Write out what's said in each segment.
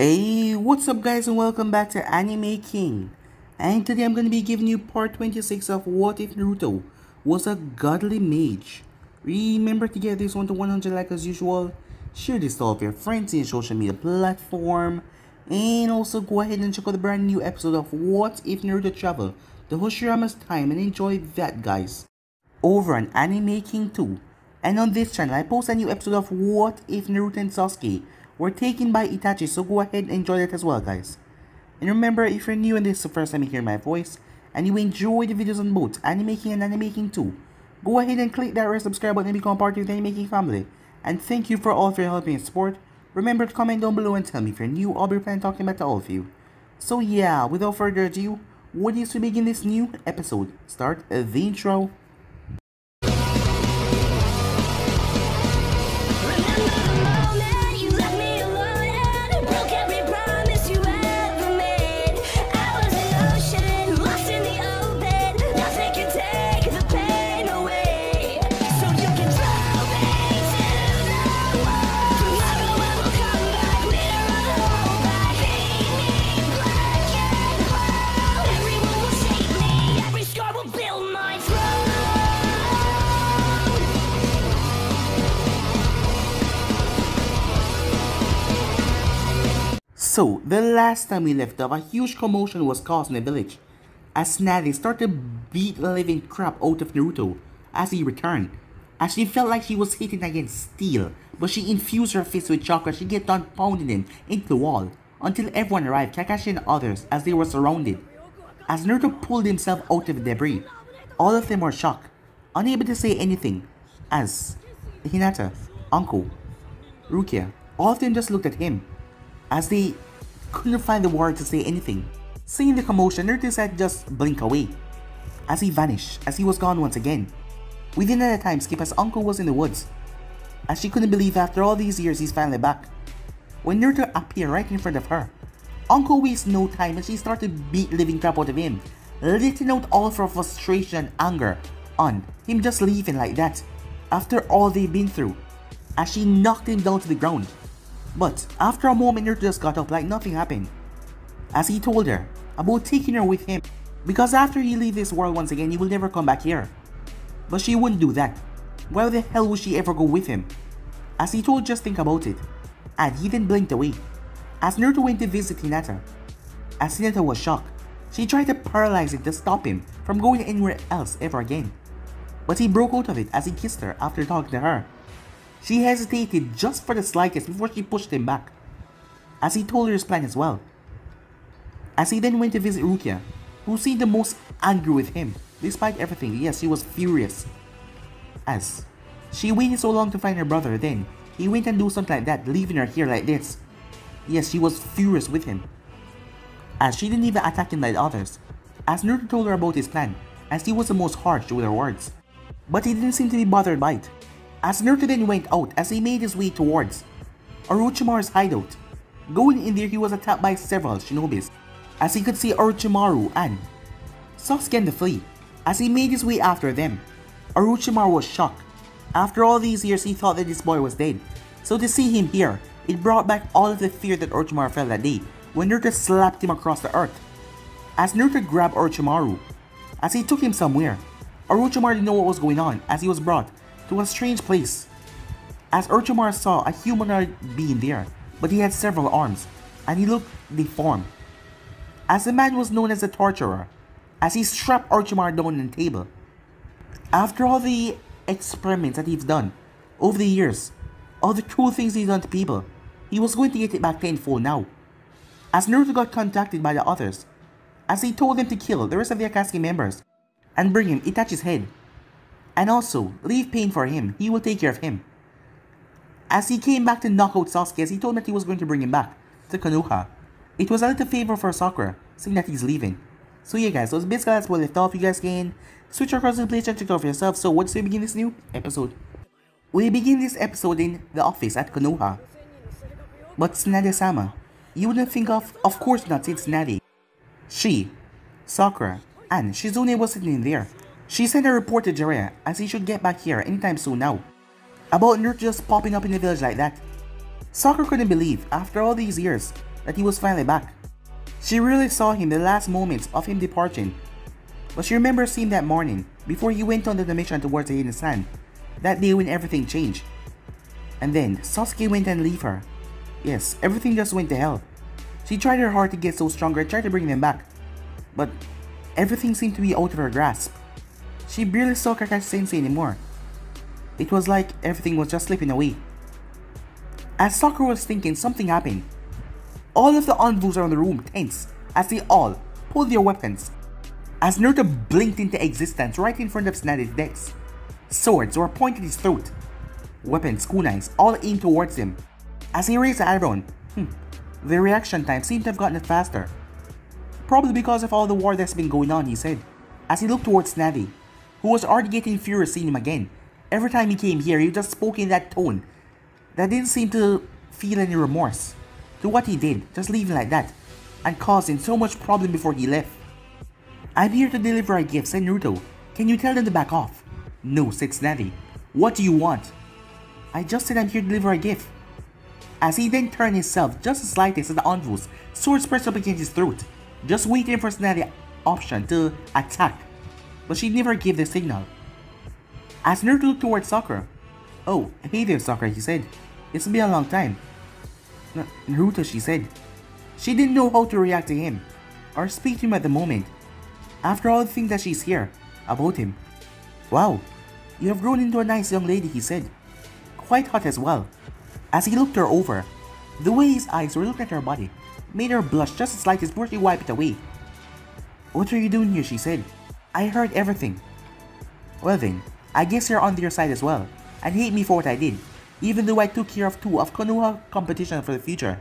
Hey, what's up guys and welcome back to Anime King. And today I'm going to be giving you part 26 of What If Naruto Was a Godly Mage. Remember to get this one to 100 like as usual. Share this to all of your friends in your social media platform. And also go ahead and check out the brand new episode of What If Naruto Travel to Hoshirama's time and enjoy that guys. Over on Anime King 2. And on this channel I post a new episode of What If Naruto and Sasuke were taken by Itachi, so go ahead and enjoy that as well guys. And remember, if you're new and this is the first time you hear my voice, and you enjoy the videos on both Anime King and Anime King 2, go ahead and click that red subscribe button and become part of the Anime King family. And thank you for all of your help and support. Remember to comment down below and tell me if you're new, I'll be planning talking back to all of you. So yeah, without further ado, what is to begin this new episode? Start the intro. So, the last time we left off, a huge commotion was caused in the village as Natty started to beat the living crap out of Naruto as he returned. As she felt like she was hitting against steel, but she infused her fist with chakra. She kept on pounding him into the wall until everyone arrived, Kakashi and others, as they were surrounded. As Naruto pulled himself out of the debris, all of them were shocked, unable to say anything, as Hinata, Uncle, Rukia, all of them just looked at him as they couldn't find the word to say anything. Seeing the commotion, Naruto decided to just blink away as he vanished, as he was gone once again. We didn't have time skip as Uncle was in the woods, as she couldn't believe after all these years he's finally back. When Naruto appeared right in front of her, Uncle wasted no time and she started to beat living crap out of him, letting out all of her frustration and anger on him just leaving like that after all they've been through, as she knocked him down to the ground. But after a moment, Naruto just got up like nothing happened, as he told her about taking her with him, because after he leaves this world once again, he will never come back here. But she wouldn't do that. Why the hell would she ever go with him? As he told, just think about it. And he then blinked away, as Naruto went to visit Hinata. As Hinata was shocked, she tried to paralyze him to stop him from going anywhere else ever again. But he broke out of it as he kissed her after talking to her. She hesitated just for the slightest before she pushed him back, as he told her his plan as well. As he then went to visit Rukia, who seemed the most angry with him, despite everything. Yes, she was furious, as she waited so long to find her brother, then he went and do something like that, leaving her here like this. Yes, she was furious with him, as she didn't even attack him like others, as Naruto told her about his plan, as he was the most harsh with her words. But he didn't seem to be bothered by it, as Naruto then went out as he made his way towards Orochimaru's hideout. Going in there, he was attacked by several shinobis, as he could see Orochimaru and Sasuke and the flee. As he made his way after them, Orochimaru was shocked. After all these years, he thought that this boy was dead. So to see him here, it brought back all of the fear that Orochimaru felt that day when Naruto slapped him across the earth. As Naruto grabbed Orochimaru, as he took him somewhere, Orochimaru didn't know what was going on, as he was brought to a strange place. As Orochimaru saw a humanoid being there, but he had several arms, and he looked deformed. As the man was known as the torturer, as he strapped Orochimaru down on the table. After all the experiments that he's done over the years, all the cruel things he's done to people, he was going to get it back tenfold now. As Naruto got contacted by the others, as he told them to kill the rest of the Akatsuki members and bring him Itachi's head, and also leave pain for him, he will take care of him. As he came back to knock out Sasuke, as he told him that he was going to bring him back to Konoha, it was a little favor for Sakura, saying that he's leaving. So yeah guys, so basically that's what left off. You guys can switch across the place and check it out for yourself. So what's we begin this new episode? We begin this episode in the office at Konoha. But Tsunade-sama, you wouldn't think of course not, it's Tsunade. She, Sakura, and Shizune was sitting in there. She sent a report to Jiraiya as he should get back here anytime soon now, about Naruto just popping up in the village like that. Sakura couldn't believe, after all these years, that he was finally back. She really saw him the last moments of him departing, but she remembers seeing that morning before he went on the mission towards the hidden sand, that day when everything changed. And then Sasuke went and left her. Yes, everything just went to hell. She tried her hard to get so stronger and tried to bring them back, but everything seemed to be out of her grasp. She barely saw Kakashi Sensei anymore. It was like everything was just slipping away. As Sakura was thinking, something happened. All of the envoys around the room tensed as they all pulled their weapons. As Naruto blinked into existence right in front of Tsunade's desk, swords were pointed at his throat. Weapons, kunais, all aimed towards him. As he raised the eyebrow, the reaction time seemed to have gotten faster. Probably because of all the war that's been going on, he said, as he looked towards Tsunade, who was already getting furious seeing him again. Every time he came here, he just spoke in that tone that didn't seem to feel any remorse to what he did, just leaving like that, and causing so much problem before he left. I'm here to deliver a gift, said Naruto. Can you tell them to back off? No, said Tsunade. What do you want? I just said I'm here to deliver a gift. As he then turned himself just the slightest as the envoys, swords pressed up against his throat, just waiting for Tsunade's option to attack, but she never gave the signal. As Naruto looked towards Sakura, "Oh, hey there Sakura," he said. "It's been a long time." Naruto, she said. She didn't know how to react to him, or speak to him at the moment, after all the things that she's heard about him. "Wow, you have grown into a nice young lady," he said. Quite hot as well. As he looked her over, the way his eyes were looking at her body made her blush just as slightly before she wiped it away. "What are you doing here?" she said. "I heard everything." "Well then, I guess you're on their side as well, and hate me for what I did, even though I took care of 2 of Konoha competition for the future.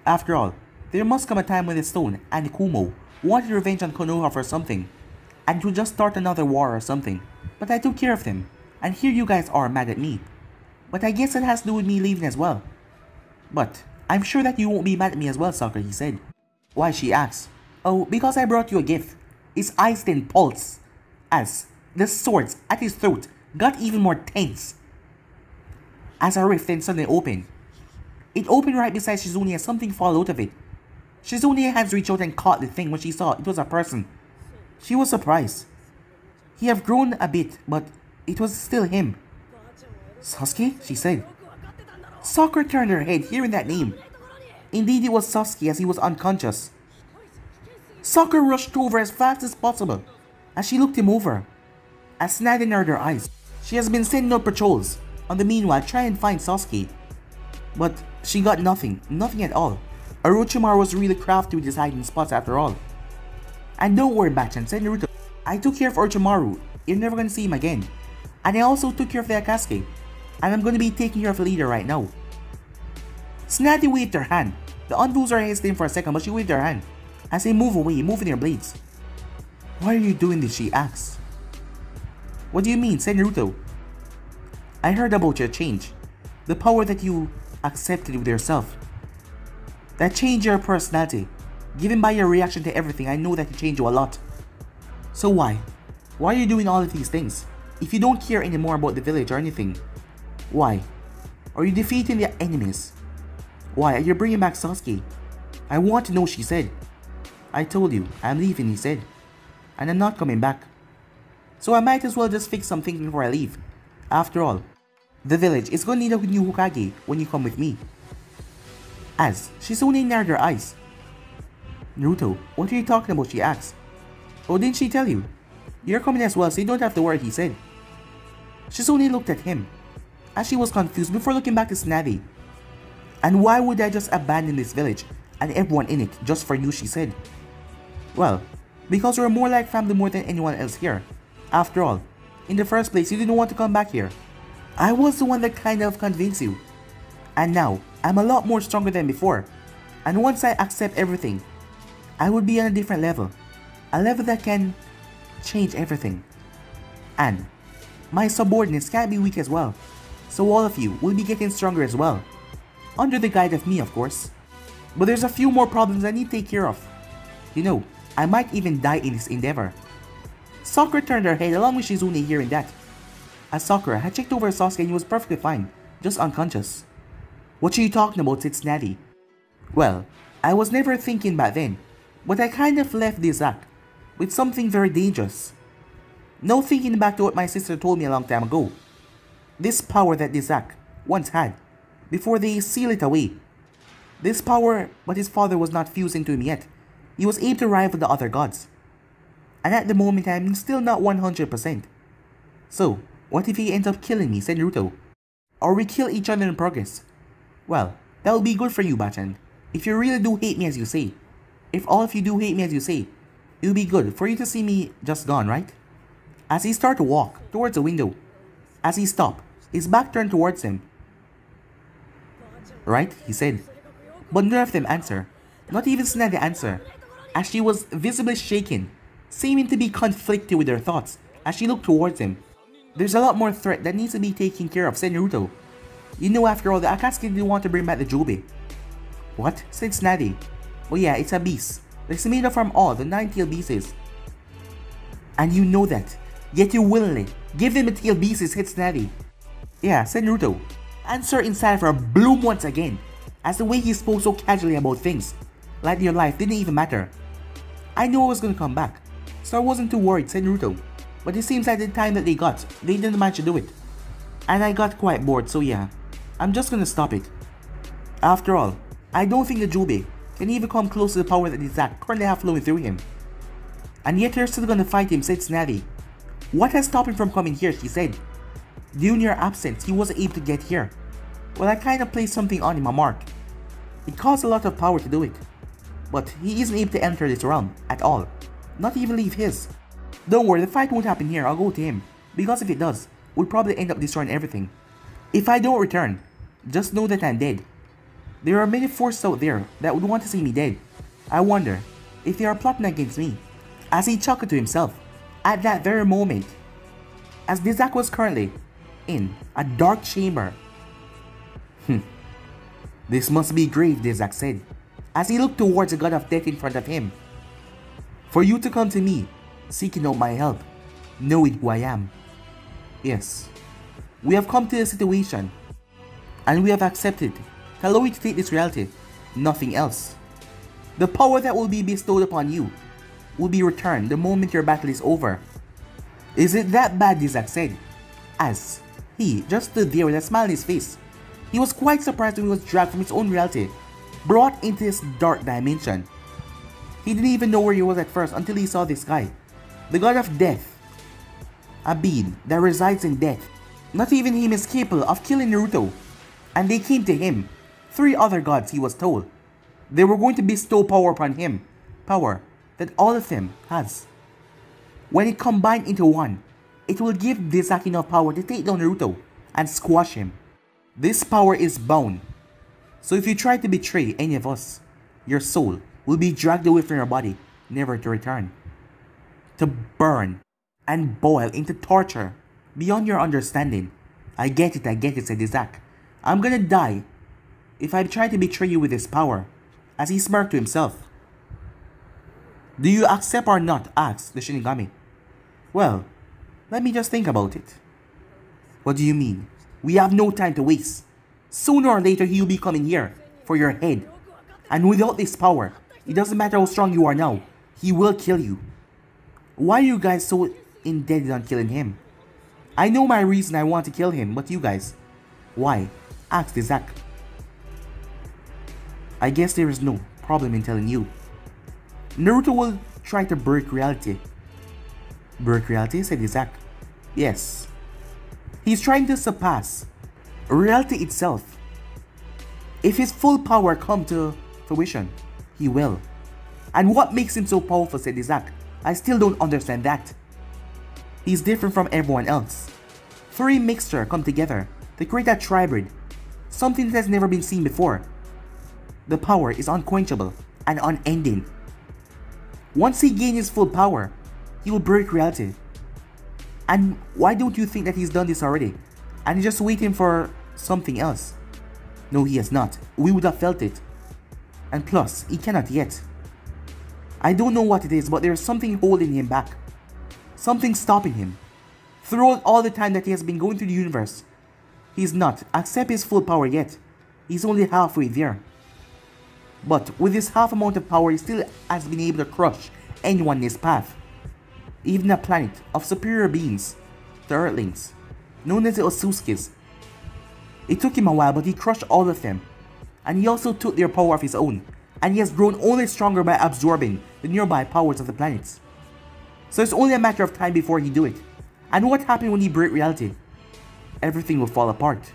After all, there must come a time when the Stone and Kumo wanted revenge on Konoha for something, and to just start another war or something, but I took care of them, and here you guys are mad at me. But I guess it has to do with me leaving as well." "But I'm sure that you won't be mad at me as well, Sakura," he said. "Why?" she asked. "Oh, because I brought you a gift." His eyes then pulsed as the swords at his throat got even more tense. As a rift then suddenly opened. It opened right beside Shizune as something fell out of it. Shizune's hands reached out and caught the thing when she saw it was a person. She was surprised. He had grown a bit, but it was still him. "Sasuke?" she said. Sakura turned her head, hearing that name. Indeed, it was Sasuke as he was unconscious. Sakura rushed over as fast as possible as she looked him over. As Tsunade narrowed her eyes, she has been sending out patrols on the meanwhile try and find Sasuke. But she got nothing at all. Orochimaru was really crafty with his hiding spots after all. "And don't worry, Bachan," said Naruto. "I took care of Orochimaru. You're never gonna see him again. And I also took care of the Akatsuki. And I'm gonna be taking care of the leader right now." Tsunade waved her hand. The envoys are hesitating for a second, but she waved her hand as they move away, moving their blades. "Why are you doing this?" she asked. "What do you mean?" said Naruto. "I heard about your change. The power that you accepted with yourself. That changed your personality. Given by your reaction to everything, I know that it changed you a lot. So why? Why are you doing all of these things? If you don't care anymore about the village or anything, why? Are you defeating the enemies? Why are you bringing back Sasuke? I want to know," she said. "I told you, I'm leaving," he said. "And I'm not coming back. So I might as well just fix some things before I leave. After all, the village is going to need a new Hokage when you come with me." As Shizune narrowed her eyes. "Naruto, what are you talking about?" she asked. "Oh, didn't she tell you? You're coming as well, so you don't have to worry," he said. Shizune looked at him as she was confused before looking back to Tsunade. "And why would I just abandon this village and everyone in it just for you?" she said. "Well, because we're more like family more than anyone else here. After all, in the first place, you didn't want to come back here. I was the one that kind of convinced you. And now, I'm a lot more stronger than before. And once I accept everything, I would be on a different level. A level that can change everything. And my subordinates can't be weak as well. So all of you will be getting stronger as well. Under the guide of me, of course. But there's a few more problems I need to take care of. You know, I might even die in this endeavor." Sakura turned her head along with Shizune hearing that. As Sakura had checked over Sasuke and he was perfectly fine, just unconscious. "What are you talking about?" said Tsunade. "Well, I was never thinking back then, but I kind of left this act with something very dangerous. Now thinking back to what my sister told me a long time ago. This power that this act once had, before they seal it away. This power, but his father was not fused into him yet. He was able to rival the other gods. And at the moment I'm still not 100%. So, what if he ends up killing me, said Naruto? Or we kill each other in progress? Well, that would be good for you, Bachan. If you really do hate me as you say. If all of you do hate me as you say, it would be good for you to see me just gone, right? As he started to walk towards the window. As he stopped, his back turned towards him. Right, he said. But none of them answer. Not even Snaggy answer. As she was visibly shaken, seeming to be conflicted with her thoughts as she looked towards him. There's a lot more threat that needs to be taken care of, said Naruto. You know, after all, the Akatsuki didn't want to bring back the Jobe. What? Said Snaggy. Oh yeah, it's a beast. It's made up from all the 9-tailed beasts. And you know that. Yet you willingly give him a tailed beast, said Snaggy. Yeah, said Naruto. Answer inside for a bloom once again, as the way he spoke so casually about things, like your life didn't even matter. I knew I was gonna come back, so I wasn't too worried, said Naruto. But it seems like the time that they didn't manage to do it. And I got quite bored, so yeah, I'm just gonna stop it. After all, I don't think the Jobe can even come close to the power that the Zack currently have flowing through him. And yet they're still gonna fight him, said Snaggy. What has stopped him from coming here, she said. During your absence, he wasn't able to get here. Well, I kinda placed something on him, a mark. It costs a lot of power to do it. But he isn't able to enter this realm at all. Not even leave his. Don't worry, the fight won't happen here, I'll go to him. Because if it does, we'll probably end up destroying everything. If I don't return, just know that I'm dead. There are many forces out there that would want to see me dead. I wonder if they are plotting against me. As he chuckled to himself, at that very moment, as Dizak was currently in a dark chamber. This must be grave, Dizak said, as he looked towards the god of death in front of him. For you to come to me, seeking out my help, knowing who I am. Yes, we have come to a situation, and we have accepted to allow you to take this reality, nothing else. The power that will be bestowed upon you will be returned the moment your battle is over. Is it that bad, Dizak said, as he just stood there with a smile on his face. He was quite surprised when he was dragged from his own reality, brought into this dark dimension. He didn't even know where he was at first until he saw this guy, the god of death, a being that resides in death. Not even him is capable of killing Naruto, and they came to him, 3 other gods, he was told. They were going to bestow power upon him, power that all of them has. When it combined into one, it will give Dizak enough power to take down Naruto and squash him. This power is bound, so if you try to betray any of us, your soul will be dragged away from your body, never to return. To burn and boil into torture beyond your understanding. I get it, said Dizak. I'm gonna die if I try to betray you with this power, as he smirked to himself. Do you accept or not? Asked the Shinigami. Well, let me just think about it. What do you mean? We have no time to waste. Sooner or later he will be coming here for your head. And without this power, it doesn't matter how strong you are now, he will kill you. Why are you guys so indebted on killing him? I know my reason I want to kill him, but you guys, why? Asked Dizak. I guess there is no problem in telling you. Naruto will try to break reality. Break reality, said Dizak. Yes. He's trying to surpass reality itself. If his full power come to fruition, he will. And what makes him so powerful, said Dizak? I still don't understand that. He's different from everyone else. 3 mixture come together to create a tribrid, something that has never been seen before. The power is unquenchable and unending. Once he gains his full power, he will break reality. And why don't you think that he's done this already? And he's just waiting for something else? No, he has not. We would have felt it. And plus, he cannot yet. I don't know what it is, but there's something holding him back. Something stopping him. Throughout all the time that he has been going through the universe, he's not accept his full power yet. He's only halfway there. But with his half amount of power, he still has been able to crush anyone in his path. Even a planet of superior beings, the Earthlings, known as the Osuskis. It took him a while, but he crushed all of them. And he also took their power of his own, and he has grown only stronger by absorbing the nearby powers of the planets. So it's only a matter of time before he do it. And what happened when he break reality? Everything will fall apart.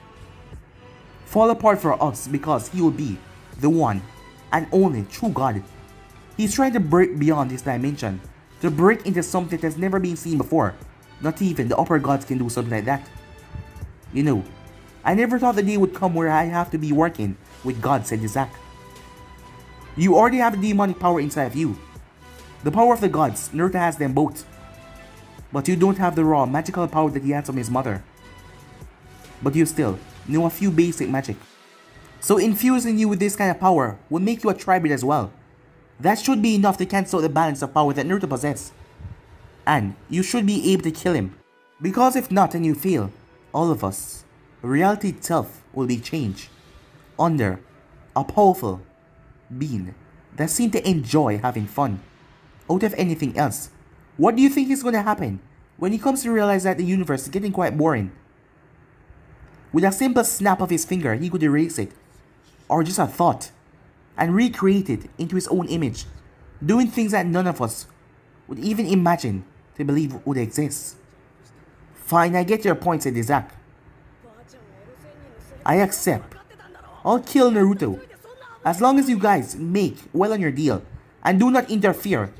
Fall apart for us because he will be the one and only true God. He's trying to break beyond this dimension, to break into something that's never been seen before. Not even the upper gods can do something like that. You know, I never thought the day would come where I have to be working with God, said Isaac. You already have a demonic power inside of you. The power of the gods, Naruto has them both. But you don't have the raw magical power that he had from his mother. But you still know a few basic magic. So infusing you with this kind of power will make you a tribute as well. That should be enough to cancel the balance of power that Naruto possesses. And you should be able to kill him. Because if not and you fail, all of us, reality itself will be changed under a powerful being that seems to enjoy having fun out of anything else. What do you think is going to happen when he comes to realize that the universe is getting quite boring? With a simple snap of his finger, he could erase it, or just a thought, and recreate it into his own image, doing things that none of us would even imagine to believe would exist. Fine, I get your point, said Isaac. I accept. I'll kill Naruto, as long as you guys make well on your deal, and do not interfere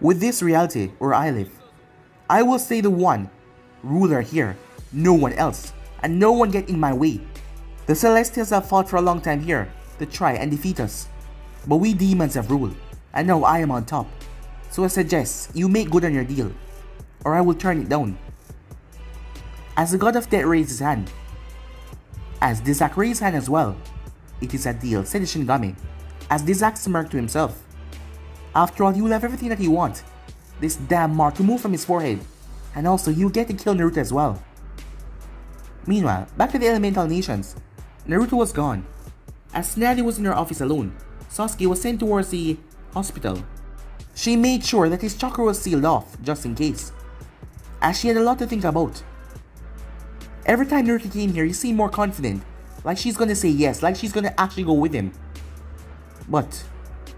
with this reality where I live. I will stay the one ruler here, no one else, and no one get in my way. The Celestials have fought for a long time here to try and defeat us, but we demons have ruled, and now I am on top. So I suggest you make good on your deal, or I will turn it down. As the god of death raised his hand, as Dizak raised his hand as well, it is a deal, said the Shinigami, as Dizak smirked to himself. After all, he will have everything that he wants. This damn mark removed from his forehead, and also he will get to kill Naruto as well. Meanwhile, back to the elemental nations, Naruto was gone. As Tsunade was in her office alone, Sasuke was sent towards the hospital. She made sure that his chakra was sealed off, just in case, as she had a lot to think about. Every time Naruto came here, he seemed more confident, like she's gonna say yes, like she's gonna actually go with him. But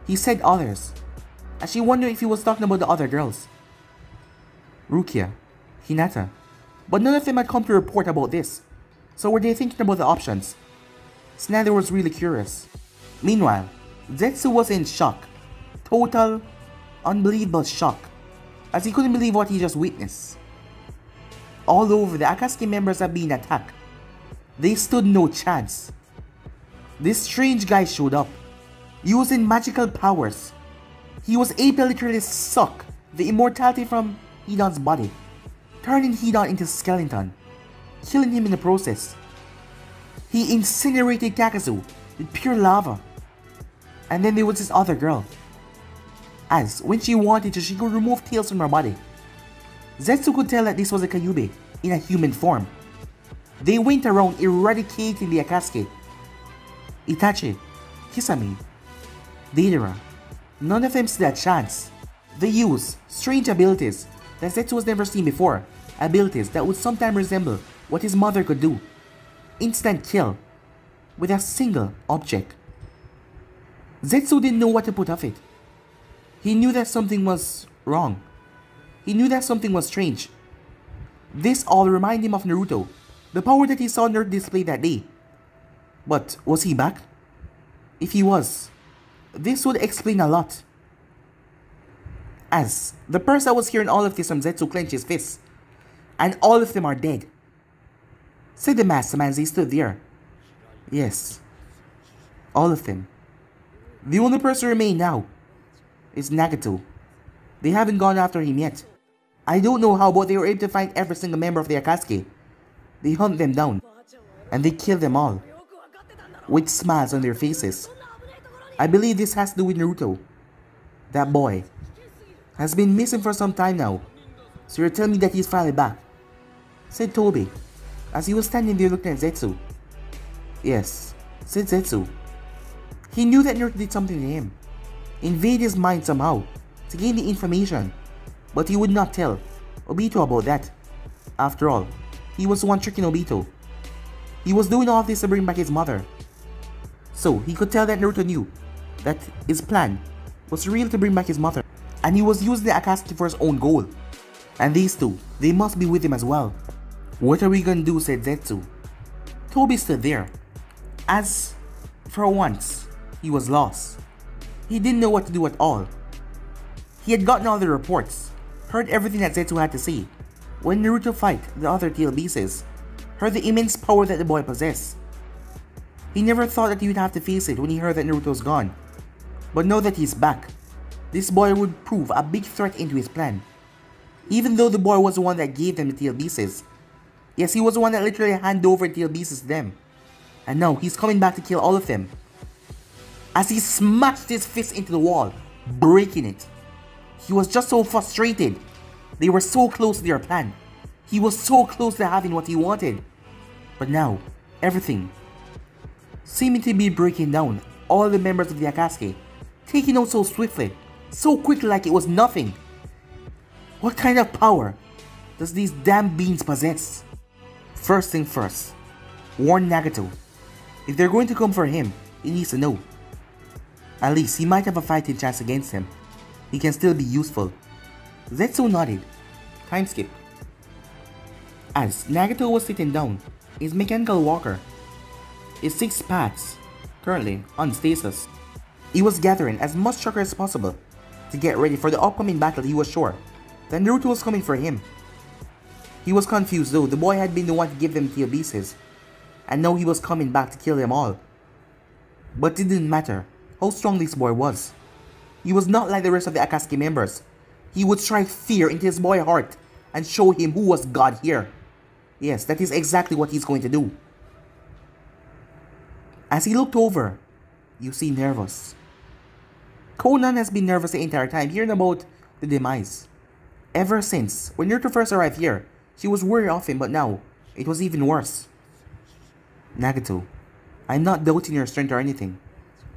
he said others, as she wondered if he was talking about the other girls. Rukia, Hinata, but none of them had come to report about this. So were they thinking about the options? Tsunade was really curious. Meanwhile, Zetsu was in shock. Total, unbelievable shock, as he couldn't believe what he just witnessed. All over, the Akatsuki members are being attacked. They stood no chance. This strange guy showed up, using magical powers. He was able to literally suck the immortality from Hidan's body, turning Hidan into a skeleton, killing him in the process. He incinerated Kakazu with pure lava. And then there was this other girl, as when she wanted to, she could remove tails from her body. Zetsu could tell that this was a Kyuubi in a human form. They went around eradicating the Akatsuki. Itachi, Kisame, Deidara, none of them stood a chance. They used strange abilities that Zetsu was never seen before, abilities that would sometimes resemble what his mother could do. Instant kill with a single object. Zetsu didn't know what to put of it. He knew that something was wrong. He knew that something was strange. This all reminded him of Naruto, the power that he saw Naruto display that day. But was he back? If he was, this would explain a lot. As the person that was hearing all of this from Zetsu clenched his fists, and all of them are dead, said the master man as he stood there. Yes, all of them. The only person remaining now is Nagato. They haven't gone after him yet. I don't know how, but they were able to find every single member of the Akatsuki. They hunt them down, and they kill them all, with smiles on their faces. I believe this has to do with Naruto. That boy has been missing for some time now, so you're telling me that he's finally back, said Tobi, as he was standing there looking at Zetsu. Yes, said Zetsu. He knew that Naruto did something to him, invade his mind somehow, to gain the information, but he would not tell Obito about that. After all, he was the one tricking Obito. He was doing all this to bring back his mother. So he could tell that Naruto knew that his plan was real to bring back his mother, and he was using the Akatsuki for his own goal. And these two, they must be with him as well. What are we gonna do, said Zetsu. Toby stood there, as for once, he was lost. He didn't know what to do at all. He had gotten all the reports, heard everything that Zetsu had to say. When Naruto fight the other tail beasts, heard the immense power that the boy possessed. He never thought that he would have to face it when he heard that Naruto's gone. But now that he's back, this boy would prove a big threat into his plan. Even though the boy was the one that gave them the tail beasts. Yes, he was the one that literally handed over the tail beasts to them. And now he's coming back to kill all of them. As he smashed his fist into the wall, breaking it. He was just so frustrated. They were so close to their plan. He was so close to having what he wanted. But now, everything seeming to be breaking down. All the members of the Akatsuki taking out so swiftly, so quickly, like it was nothing. What kind of power does these damn beings possess? First thing first, warn Nagato. If they're going to come for him, he needs to know. At least he might have a fighting chance against him. He can still be useful. Zetsu nodded. Time skip. As Nagato was sitting down, his mechanical walker, his 6 paths, currently on stasis, he was gathering as much chakra as possible to get ready for the upcoming battle. He was sure that Naruto was coming for him. He was confused though. The boy had been the one to give them tail beasts, and now he was coming back to kill them all. But it didn't matter how strong this boy was. He was not like the rest of the Akatsuki members. He would strike fear into his boy's heart and show him who was God here. Yes, that is exactly what he's going to do. As he looked over, you see nervous. Konan has been nervous the entire time hearing about the demise. Ever since, when Naruto first arrived here, she was worried of him, but now, it was even worse. Nagato, I'm not doubting your strength or anything,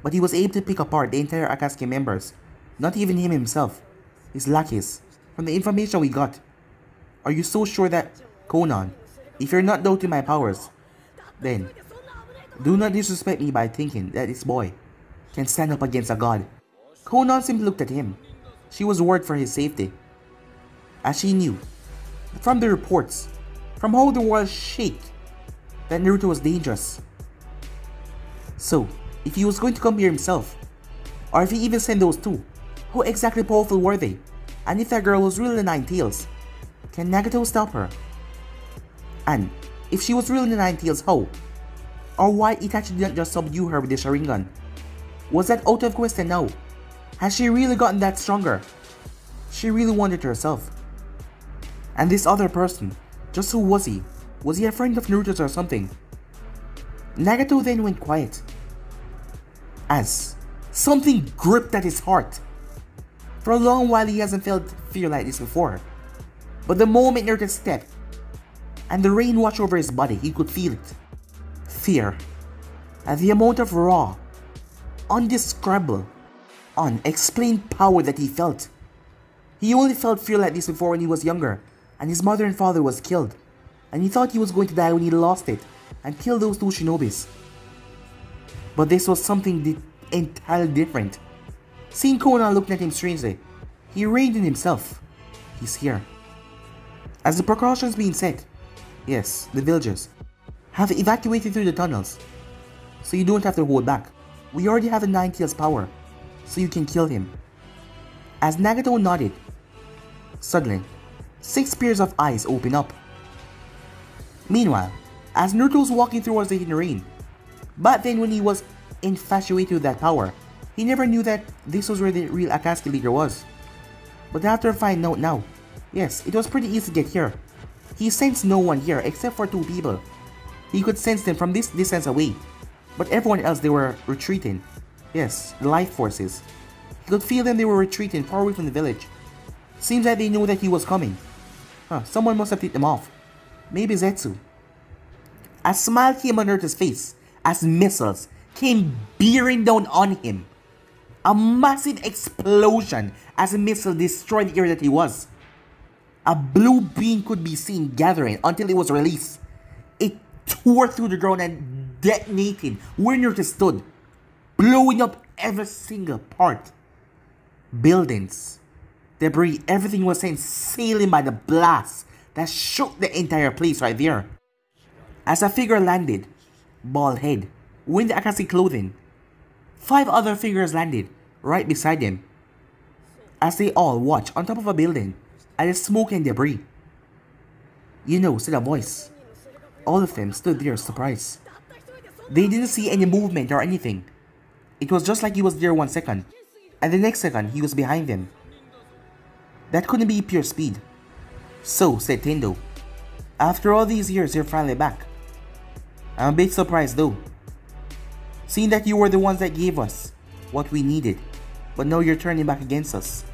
but he was able to pick apart the entire Akatsuki members, not even him himself, his lackeys, from the information we got. Are you so sure that, Konan, if you're not doubting my powers, then do not disrespect me by thinking that this boy can stand up against a god. Konan simply looked at him. She was worried for his safety, as she knew from the reports, from how the world shake, that Naruto was dangerous. So, if he was going to come here himself, or if he even sent those two, how exactly powerful were they? And if that girl was really the Nine Tails, can Nagato stop her? And if she was really the Nine Tails, how? Or why Itachi didn't just subdue her with the Sharingan? Was that out of question now? Has she really gotten that stronger? She really wondered herself. And this other person, just who was he? Was he a friend of Naruto's or something? Nagato then went quiet, as something gripped at his heart. For a long while he hasn't felt fear like this before. But the moment Naruto stepped, and the rain washed over his body, he could feel it. Fear. And the amount of raw, undescribable, unexplained power that he felt. He only felt fear like this before when he was younger, and his mother and father was killed. And he thought he was going to die when he lost it, and killed those two shinobis. But this was something entirely different. Seeing Konan looking at him strangely, he reined in himself. He's here. As the precautions being set, yes, the villagers have evacuated through the tunnels, so you don't have to hold back. We already have the Nine Tails power, so you can kill him. As Nagato nodded, suddenly, 6 pairs of eyes open up. Meanwhile, as Naruto was walking towards the hidden rain, but then when he was infatuated with that power, he never knew that this was where the real Akatsuki leader was. But after finding out now, yes, it was pretty easy to get here. He sensed no one here except for 2 people. He could sense them from this distance away, but everyone else, they were retreating. Yes, the life forces. He could feel them, they were retreating far away from the village. Seems like they knew that he was coming. Someone must have tipped them off. Maybe Zetsu. A smile came on Naruto's face as missiles came bearing down on him. A massive explosion as a missile destroyed the area that he was. A blue beam could be seen gathering until it was released. It tore through the ground and detonated where Naruto stood, blowing up every single part. Buildings, debris, everything was sent sailing by the blast that shook the entire place right there. As a figure landed, bald head, wearing the Akashi clothing, 5 other figures landed right beside him. As they all watched on top of a building at the smoke and debris. You know, said a voice. All of them stood there surprised. They didn't see any movement or anything. It was just like he was there 1 second, and the next second he was behind them. That couldn't be pure speed. So, said Tendo, after all these years you're finally back. I'm a bit surprised though, seeing that you were the ones that gave us what we needed, but now you're turning back against us.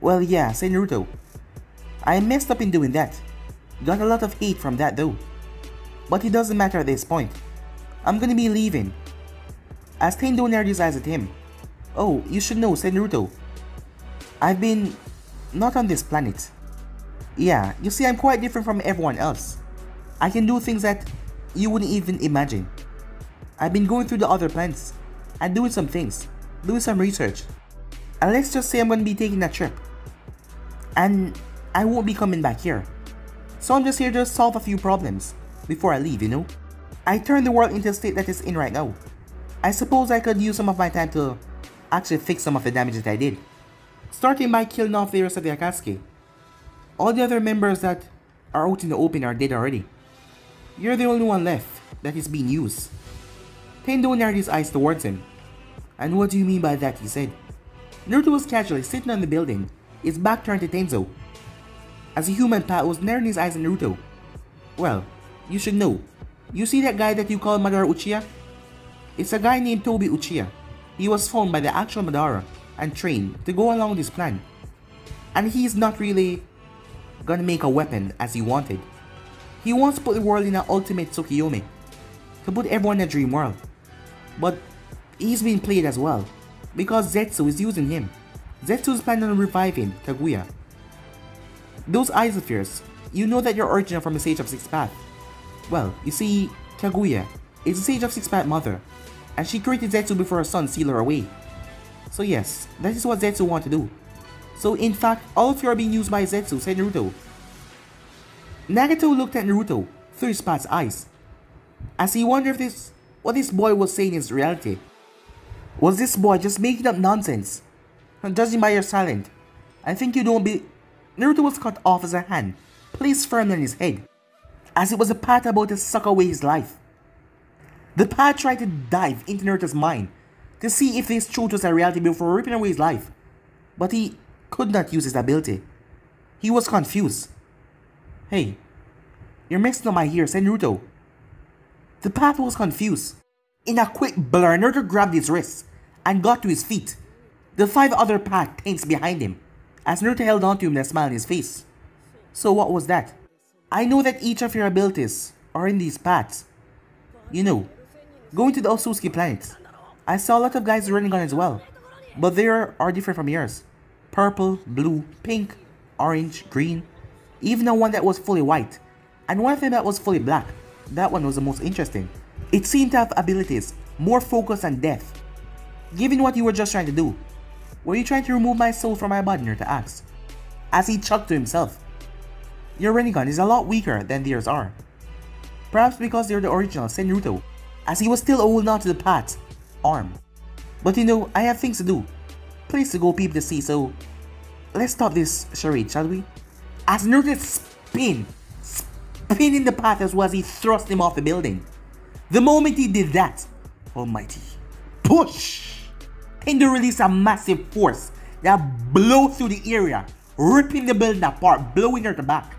Well yeah, said Naruto. I messed up in doing that. Got a lot of hate from that though. But it doesn't matter at this point. I'm gonna be leaving. As Tendo narrowed his eyes at him. Oh, you should know, said Naruto. I've been not on this planet. Yeah, you see I'm quite different from everyone else. I can do things that you wouldn't even imagine. I've been going through the other planets and doing some things, doing some research. And let's just say I'm gonna be taking a trip. And I won't be coming back here. So I'm just here to solve a few problems before I leave, you know? I turned the world into a state that it's in right now. I suppose I could use some of my time to actually fix some of the damage that I did. Starting by killing off the rest of the Akatsuki. All the other members that are out in the open are dead already. You're the only one left that is being used. Tendo narrowed his eyes towards him. And what do you mean by that, he said. Naruto was casually sitting on the building, his back turned to Tenzo. As a human Pat was narrowing his eyes at Naruto. Well, you should know. You see that guy that you call Madara Uchiha? It's a guy named Tobi Uchiha. He was found by the actual Madara and trained to go along with his plan. And he's not really gonna make a weapon as he wanted. He wants to put the world in an ultimate Tsukiyomi, to put everyone in a dream world. But he's being played as well, because Zetsu is using him. Zetsu is planning on reviving Kaguya. Those eyes of yours, you know that you're original from the Sage of Six Paths. Well, you see, Kaguya is the Sage of Six Paths mother, and she created Zetsu before her son sealed her away. So yes, that is what Zetsu wants to do. So in fact, all of you are being used by Zetsu, said Naruto. Nagato looked at Naruto through his past eyes, as he wondered if what this boy was saying is reality. Was this boy just making up nonsense? Judging by your silence, I think you don't be... Naruto was cut off as a hand placed firmly on his head, as it was a path about to suck away his life. The path tried to dive into Naruto's mind to see if this truth was a reality before ripping away his life, but he could not use his ability. He was confused. Hey, you're messing up my ear, said Naruto. The path was confused. In a quick blur, Naruto grabbed his wrist and got to his feet. The 5 other path tanks behind him, as Naruto held on to him with a smile on his face. So what was that? I know that each of your abilities are in these paths. You know, going to the Otsutsuki planet, I saw a lot of guys running on as well, but they are different from yours. Purple, blue, pink, orange, green, even the one that was fully white, and one of them that was fully black. That one was the most interesting. It seemed to have abilities more focused on death. Given what you were just trying to do, were you trying to remove my soul from my body, Naruto asked, as he chuckled to himself. Your Rinnegan is a lot weaker than theirs are. Perhaps because they're the original, said Naruto, as he was still holding on to the path's arm. But you know, I have things to do. Place to go peep the sea, so let's stop this charade, shall we? As Naruto spinning the path as well as he thrust him off the building. The moment he did that, almighty, push! Tendo released a massive force that blew through the area, ripping the building apart, blowing Naruto back.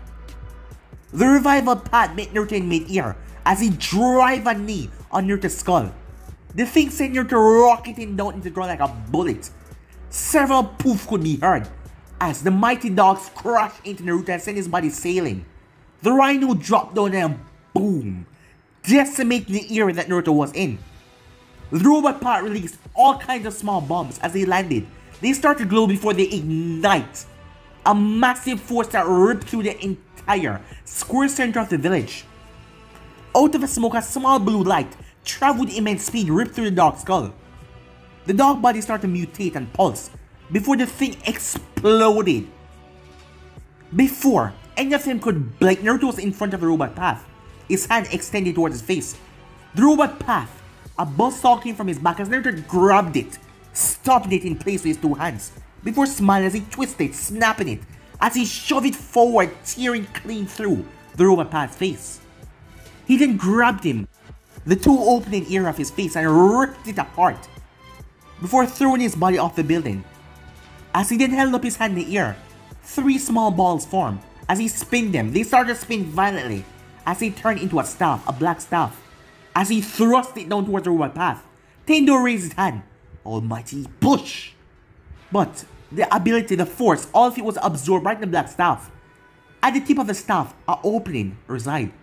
The revival path met Naruto in mid-air as he drove a knee on Naruto's skull. The thing sent Naruto rocketing down into the ground like a bullet. Several poof could be heard as the mighty dogs crashed into Naruto and sent his body sailing. The rhino dropped down and boom, decimating the area that Naruto was in. The robot part released all kinds of small bombs as they landed. They start to glow before they ignite. A massive force that ripped through the entire square center of the village. Out of the smoke, a small blue light traveled with immense speed, ripped through the dog's skull. The dog body started to mutate and pulse before the thing exploded. Before any of them could blink, Naruto was in front of the robot path, his hand extended towards his face. The robot path, a buzzsaw came from his back as Naruto grabbed it, stopping it in place with his two hands, before smiling as he twisted, snapping it, as he shoved it forward, tearing clean through the robot path's face. He then grabbed him, the two opening ear of his face, and ripped it apart, before throwing his body off the building. As he then held up his hand in the air, 3 small balls formed. As he spun them, they started to spin violently as they turned into a staff, a black staff. As he thrust it down towards the robot path, Tendo raised his hand. Almighty push! But the ability, the force, all of it was absorbed right in the black staff. At the tip of the staff, an opening resided,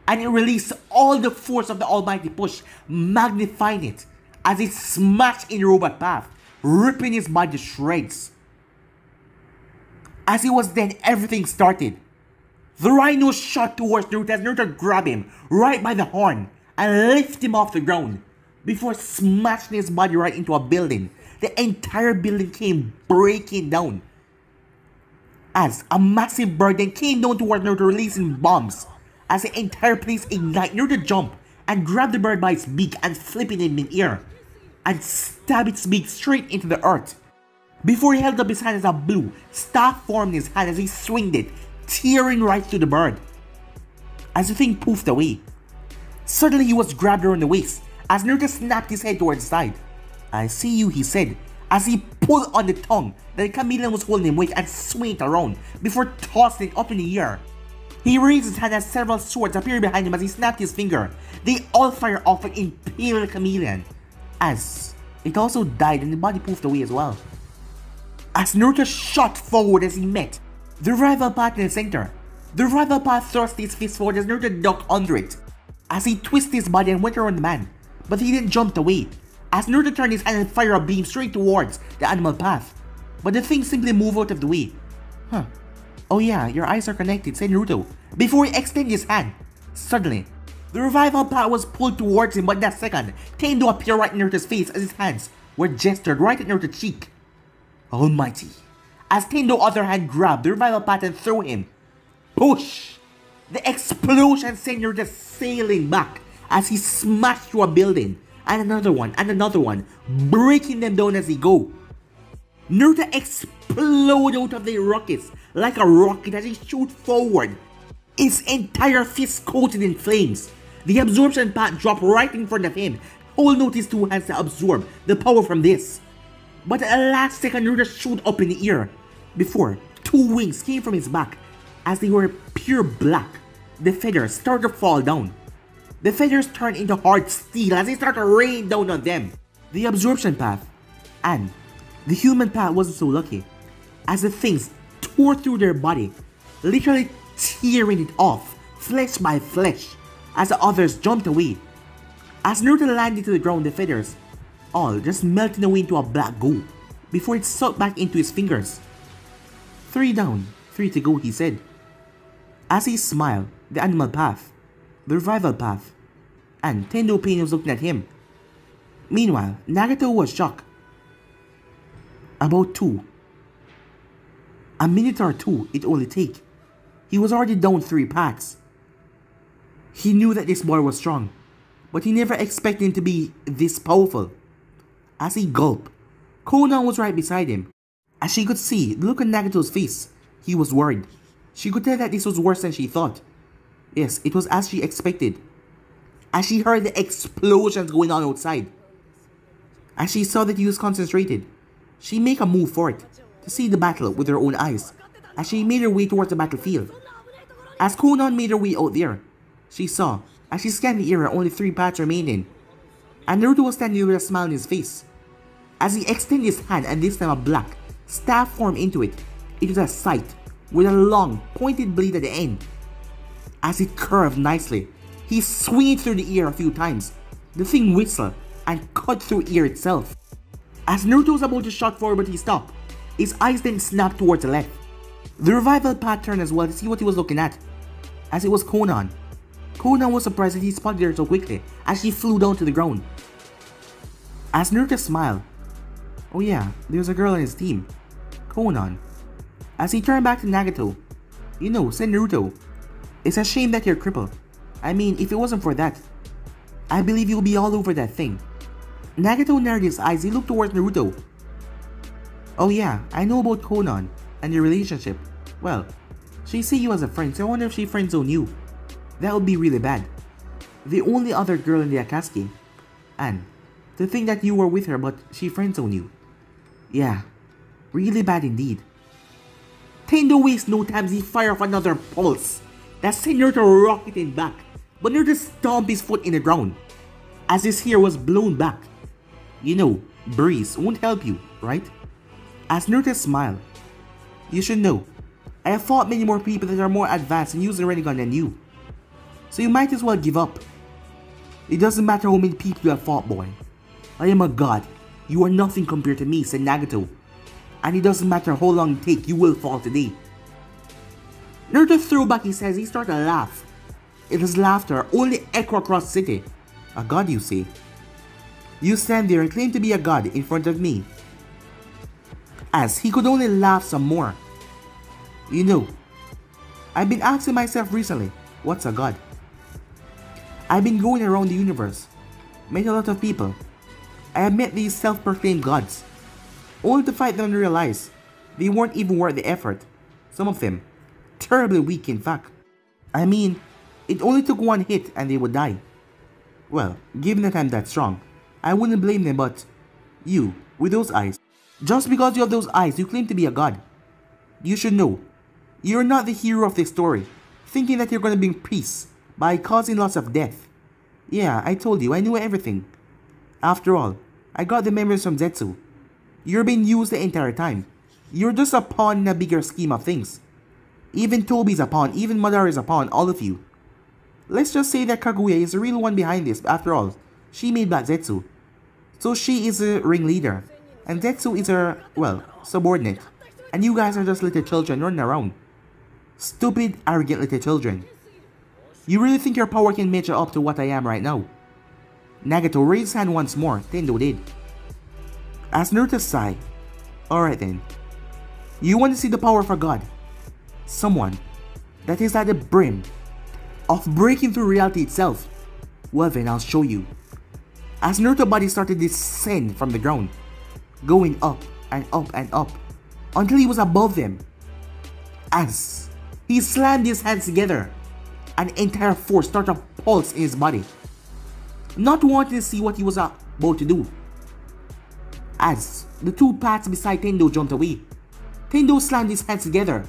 and it released all the force of the almighty push, magnifying it as it smashed in the robot path, ripping his body to shreds. As it was then everything started. The rhino shot towards Naruto as Naruto grabbed him right by the horn and lifted him off the ground before smashing his body right into a building. The entire building came breaking down as a massive bird then came down towards Naruto, releasing bombs. As the entire place ignited, Naruto jumped and grabbed the bird by its beak and flipping it in mid-air and stabbed its beak straight into the earth. Before he held up his hand as a blue staff formed in his hand as he swinged it, tearing right through the bird. As the thing poofed away, suddenly he was grabbed around the waist as Naruto snapped his head towards the side. I see you, he said, as he pulled on the tongue that the chameleon was holding him with and swinged it around before tossing it up in the air. He raised his hand as several swords appeared behind him as he snapped his finger. They all fired off and impaled the chameleon, as it also died and the body poofed away as well. As Naruto shot forward as he met the rival path in the center, the rival path thrust his fist forward as Naruto ducked under it, as he twisted his body and went around the man, but he then jumped away, as Naruto turned his hand and fired a beam straight towards the animal path, but the thing simply moved out of the way. Oh yeah, your eyes are connected, said Naruto, before he extended his hand. Suddenly, the revival path was pulled towards him, but in that second, Tendo appeared right in Naruto's face as his hands were gestured right at Naruto's cheek. Almighty. As Tendo's other hand grabbed the revival path and threw him. Push! The explosion sent Naruto sailing back as he smashed through a building, and another one, breaking them down as he go. Naruto exploded out of the rockets like a rocket as he shot forward, his entire fist coated in flames. The absorption path dropped right in front of him, holding out his two hands to absorb the power from this. But at the last second, Naruto shot up in the air before 2 wings came from his back as they were pure black. The feathers started to fall down. The feathers turned into hard steel as they started to rain down on them. The absorption path and the human path wasn't so lucky, as the things tore through their body, literally tearing it off, flesh by flesh, as the others jumped away. As Naruto landed to the ground, the feathers all just melting away into a black goo before it sucked back into his fingers. 3 down, 3 to go, he said. As he smiled, the animal path, the revival path, and Tendo Pain was looking at him. Meanwhile, Naruto was shocked. About 2. A minute or 2 it only take. He was already down 3 paths. He knew that this boy was strong, but he never expected him to be this powerful. As he gulped, Konan was right beside him. As she could see the look on Nagato's face, he was worried. She could tell that this was worse than she thought. Yes, it was as she expected. As she heard the explosions going on outside, as she saw that he was concentrated, she made a move for it, to see the battle with her own eyes, as she made her way towards the battlefield. As Konan made her way out there, she saw, as she scanned the area, only 3 paths remaining, and Naruto was standing there with a smile on his face. As he extended his hand and this time a black staff formed into it, it was a scythe with a long pointed blade at the end. As it curved nicely, he swung it through the air a few times. The thing whistled and cut through ear itself. As Naruto was about to shot forward but he stopped, his eyes then snapped towards the left. The revival path turned as well to see what he was looking at, as it was Konan. Konan was surprised that he spotted her so quickly as she flew down to the ground. As Naruto smiled, oh yeah, there's a girl on his team, Konan. As he turned back to Nagato, you know, said Naruto, it's a shame that you're crippled. I mean, if it wasn't for that, I believe you'll be all over that thing. Nagato narrowed his eyes, he looked towards Naruto. Oh yeah, I know about Konan and your relationship. Well, she see you as a friend, so I wonder if she friendzone you. That would be really bad. The only other girl in the Akatsuki. And to think that you were with her but she friendzone you. Yeah, really bad indeed. Tendo wastes no time as he fired off another pulse that sent Naruto rocketing back, but Naruto stomped his foot in the ground as his hair was blown back. You know, breeze won't help you, right? As Naruto smiled, you should know, I have fought many more people that are more advanced and use the Rinnegan than you. So you might as well give up. It doesn't matter how many people you have fought, boy. I am a god. You are nothing compared to me, said Nagato. And it doesn't matter how long it takes, you will fall today. Naruto threw back his head as he started to laugh. It was laughter only echo across the city. A god, you say? You stand there and claim to be a god in front of me. As he could only laugh some more. You know, I've been asking myself recently, what's a god? I've been going around the universe, met a lot of people. I have met these self-proclaimed gods, only to fight them and realize they weren't even worth the effort. Some of them, terribly weak in fact. I mean, it only took one hit and they would die. Well, given that I'm that strong, I wouldn't blame them, but you, with those eyes, just because you have those eyes, you claim to be a god. You should know, you're not the hero of this story, thinking that you're gonna bring peace by causing lots of death. Yeah, I told you, I knew everything. After all, I got the memories from Zetsu. You're being used the entire time. You're just a pawn in a bigger scheme of things. Even Tobi's a pawn, even Madara is a pawn, all of you. Let's just say that Kaguya is the real one behind this, after all, she made back Zetsu. So she is the ringleader, and Zetsu is her, well, subordinate. And you guys are just little children running around. Stupid, arrogant little children. You really think your power can measure up to what I am right now? Nagato raised his hand once more, Tendo did. As Naruto sighed, alright then. You want to see the power of a god? Someone that is at the brim of breaking through reality itself? Well then, I'll show you. As Naruto's body started to descend from the ground, going up and up and up, until he was above them. As he slammed his hands together, an entire force started to pulse in his body, not wanting to see what he was about to do. As the two paths beside Tendo jumped away, Tendo slammed his hands together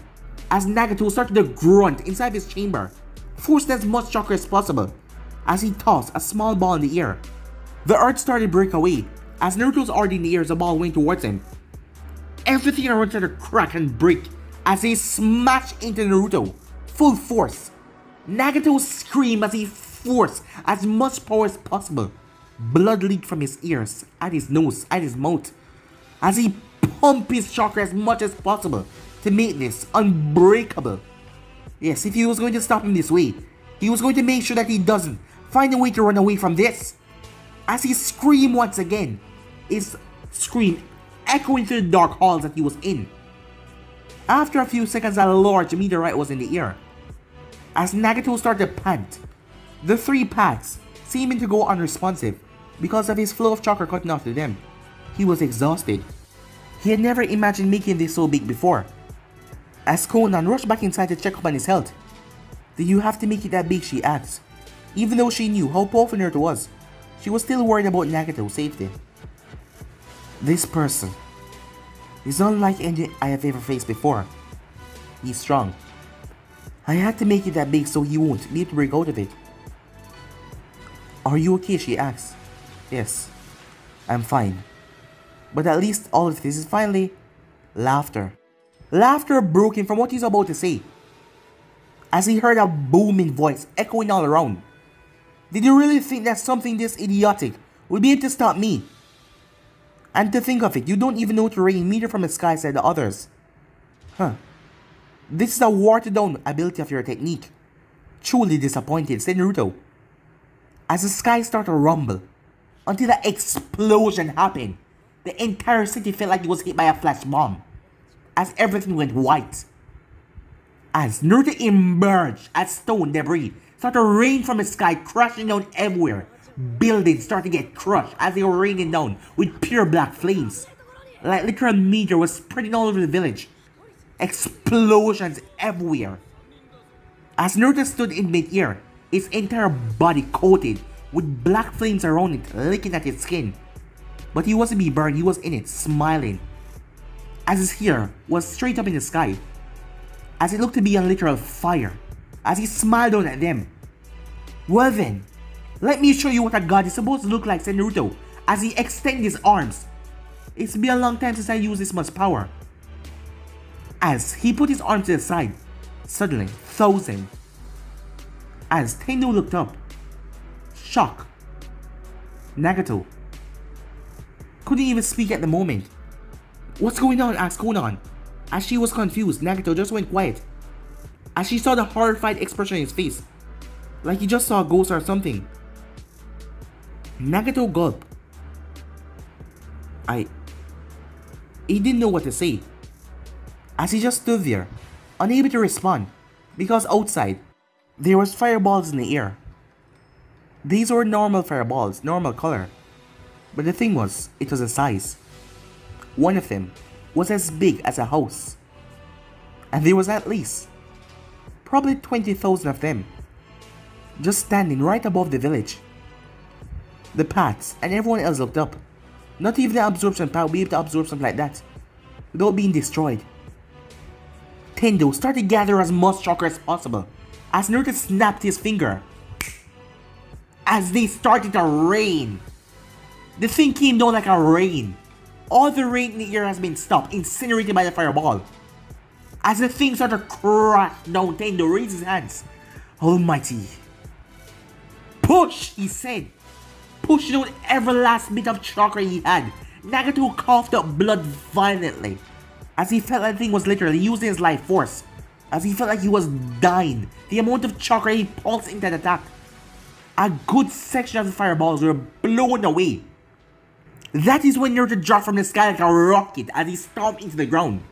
as Nagato started to grunt inside his chamber, forcing as much chakra as possible as he tossed a small ball in the air. The earth started to break away as Naruto was already in the air as the ball went towards him. Everything around started to crack and break as he smashed into Naruto, full force. Nagato screamed as he forced as much power as possible. Blood leaked from his ears, at his nose, at his mouth, as he pumped his chakra as much as possible to make this unbreakable. Yes, if he was going to stop him this way, he was going to make sure that he doesn't find a way to run away from this. As he screamed once again, his scream echoing through the dark halls that he was in. After a few seconds, a large meteorite was in the air. As Nagato started to pant, the three paths seeming to go unresponsive because of his flow of chakra cutting off to them. He was exhausted. He had never imagined making this so big before. As Konan rushed back inside to check up on his health. "Do you have to make it that big?" she asked. Even though she knew how powerful Naruto was, she was still worried about Nagato's safety. "This person is unlike any I have ever faced before. He's strong. I had to make it that big so he won't be able to break out of it." "Are you okay?" she asked. "Yes, I'm fine. But at least all of this is finally..." Laughter. Laughter broke him from what he's about to say, as he heard a booming voice echoing all around. Did you really think that something this idiotic will be able to stop me. And to think of it, you don't even know to rain meter from the sky, said the others. Huh. This is a watered down ability of your technique. Truly disappointed, said Naruto. As the sky started to rumble, until the explosion happened, the entire city felt like it was hit by a flash bomb, as everything went white. As Naruto emerged as stone debris started to rain from the sky, crashing down everywhere. Buildings started to get crushed as they were raining down with pure black flames. Like literal meteor was spreading all over the village. Explosions everywhere. As Naruto stood in mid-air, his entire body coated with black flames around it, licking at his skin. But he wasn't being burned, he was in it, smiling. As his hair was straight up in the sky, as it looked to be a literal fire, as he smiled down at them. Well then, let me show you what a god is supposed to look like, said Naruto, as he extended his arms. It's been a long time since I used this much power. As he put his arm to the side, suddenly, frozen. As Tendo looked up, shock. Nagato couldn't even speak at the moment. What's going on? Asked Konan. As she was confused, Nagato just went quiet. As she saw the horrified expression in his face, like he just saw a ghost or something. Nagato gulped. He didn't know what to say. As he just stood there, unable to respond, because outside, there was fireballs in the air. These were normal fireballs, normal color. But the thing was, it was a size. One of them was as big as a house. And there was at least, probably 20,000 of them, just standing right above the village. The paths and everyone else looked up. Not even the absorption path would be able to absorb something like that, without being destroyed. Tendo started to gather as much chakra as possible, as Naruto snapped his finger. As they started to rain. The thing came down like a rain. All the rain in the air has been stopped, incinerated by the fireball. As the thing started to crash down, Tendo raised his hands. Almighty. Push, he said. Pushing out every last bit of chakra he had. Nagato coughed up blood violently, as he felt like the thing was literally using his life force. As he felt like he was dying. The amount of chakra he pulsed into the attack. A good section of the fireballs were blown away. That is when Naruto dropped from the sky like a rocket as he stomped into the ground.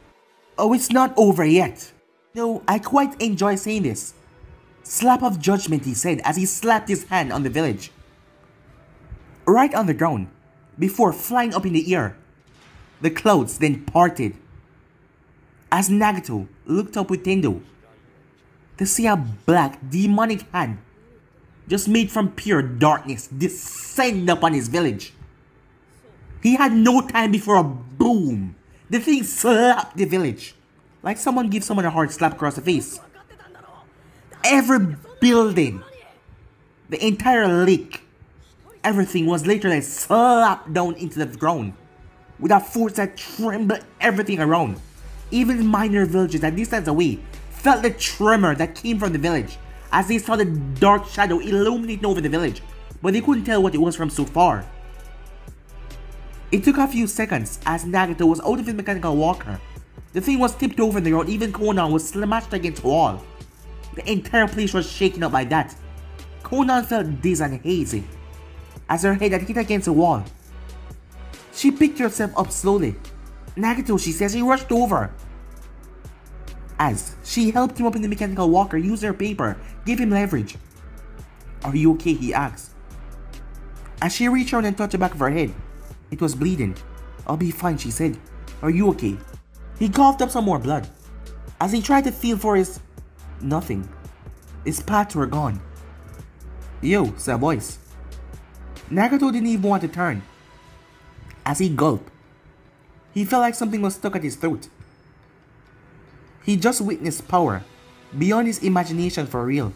Oh, it's not over yet. No, I quite enjoy saying this. Slap of judgment, he said as he slapped his hand on the village. Right on the ground, before flying up in the air. The clouds then parted. As Nagato looked up with Tendo, to see a black demonic hand, just made from pure darkness, descend upon his village. He had no time before a boom. The thing slapped the village, like someone gives someone a hard slap across the face. Every building, the entire lake, everything was literally slapped down into the ground, with a force that trembled everything around. Even minor villages at distance away felt the tremor that came from the village, as they saw the dark shadow illuminating over the village, but they couldn't tell what it was from so far. It took a few seconds as Nagato was out of his mechanical walker. The thing was tipped over in the ground, even Konan was smashed against a wall. The entire place was shaken up by that. Konan felt dizzy and hazy, as her head had hit against the wall. She picked herself up slowly. Nagato, she says, she rushed over. As she helped him up in the mechanical walker, used her paper, gave him leverage. Are you okay? He asked. As she reached around and touched the back of her head, it was bleeding. I'll be fine, she said. Are you okay? He coughed up some more blood. As he tried to feel for his... nothing. His paths were gone. Yo, said a voice. Nagato didn't even want to turn. As he gulped, he felt like something was stuck at his throat. He just witnessed power, beyond his imagination for real.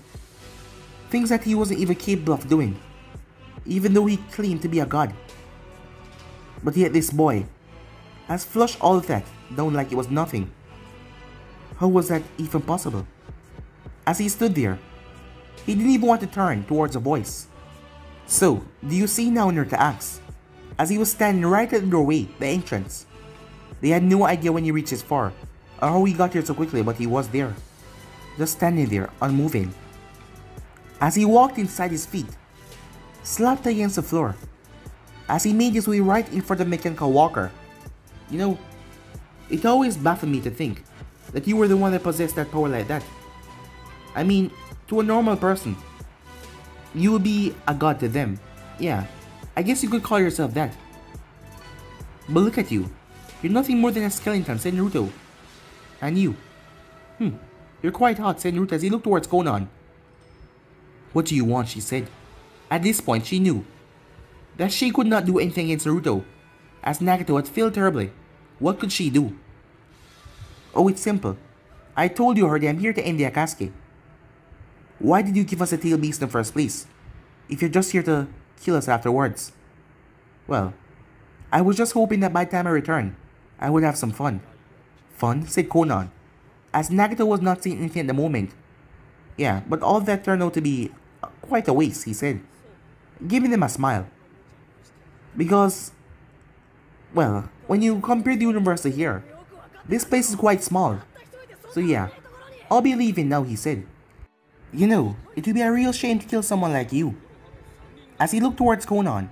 Things that he wasn't even capable of doing, even though he claimed to be a god. But yet this boy has flushed all of that down like it was nothing. How was that even possible? As he stood there, he didn't even want to turn towards the voice. So, do you see now, Naruto asked, as he was standing right at the doorway, the entrance. They had no idea when he reached his far, or how he got here so quickly, but he was there. Just standing there, unmoving. As he walked inside, his feet slapped against the floor, as he made his way right in front of the mechanical walker. You know, it always baffled me to think that you were the one that possessed that power like that. I mean, to a normal person, you would be a god to them. Yeah, I guess you could call yourself that. But look at you. You're nothing more than a skeleton, said Naruto. And you? You're quite hot, said Naruto as he looked towards Konan. What do you want, she said. At this point, she knew that she could not do anything against Naruto, as Nagato had failed terribly. What could she do? Oh, it's simple. I told you already, I'm here to end the Akatsuki. Why did you give us a tail beast in the first place, if you're just here to kill us afterwards? Well, I was just hoping that by the time I return, I would have some fun. Fun? Said Konan, as Nagato was not saying anything at the moment. Yeah, but all that turned out to be quite a waste, he said, giving them a smile. Because, well, when you compare the universe to here, this place is quite small. So yeah, I'll be leaving now, he said. You know, it would be a real shame to kill someone like you. As he looked towards Konan,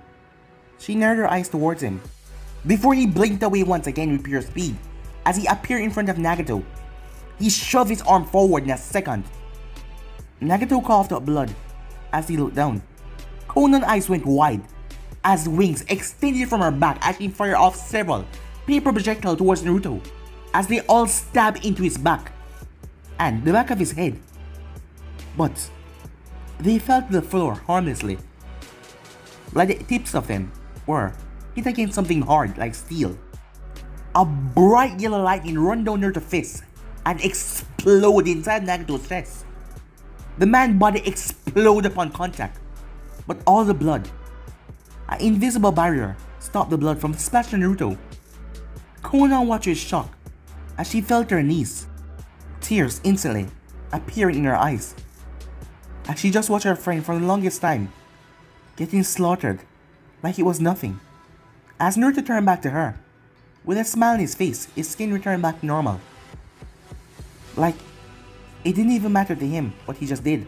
she narrowed her eyes towards him, before he blinked away once again with pure speed. As he appeared in front of Nagato, he shoved his arm forward in a second. Nagato coughed up blood as he looked down. Konan's eyes went wide, as wings extended from her back as she fired off several paper projectiles towards Naruto, as they all stabbed into his back and the back of his head. But they fell to the floor harmlessly, like the tips of them were hit against something hard like steel. A bright yellow lightning ran down Naruto's fist and exploded inside Nagato's chest. The man's body exploded upon contact, but all the blood, an invisible barrier, stopped the blood from splashing Naruto. Konan watched with shock as she fell to her knees, tears instantly appearing in her eyes, as she just watched her friend for the longest time getting slaughtered like it was nothing. As Naruto turned back to her, with a smile on his face, his skin returned back to normal. Like, it didn't even matter to him what he just did,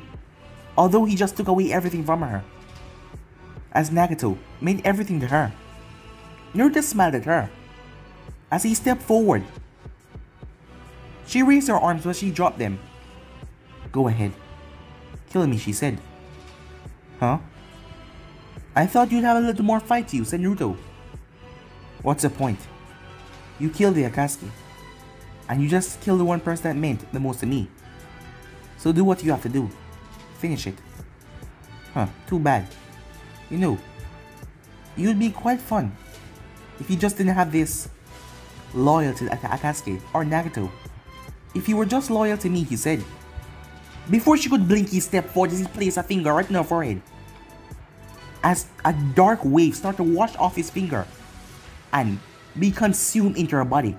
although he just took away everything from her. As Nagato made everything to her, Naruto smiled at her as he stepped forward. She raised her arms but she dropped them. Go ahead. Kill me, she said. Huh? I thought you'd have a little more fight to you, said Naruto. What's the point? You killed the Akatsuki, and you just killed the one person that meant the most to me. So do what you have to do. Finish it. Huh, too bad. You know, it would be quite fun if you just didn't have this loyalty to Akatsuki or Nagato. If you were just loyal to me, he said. Before she could blink, he stepped forward as he placed a finger right in her forehead, as a dark wave started to wash off his finger and be consumed into her body.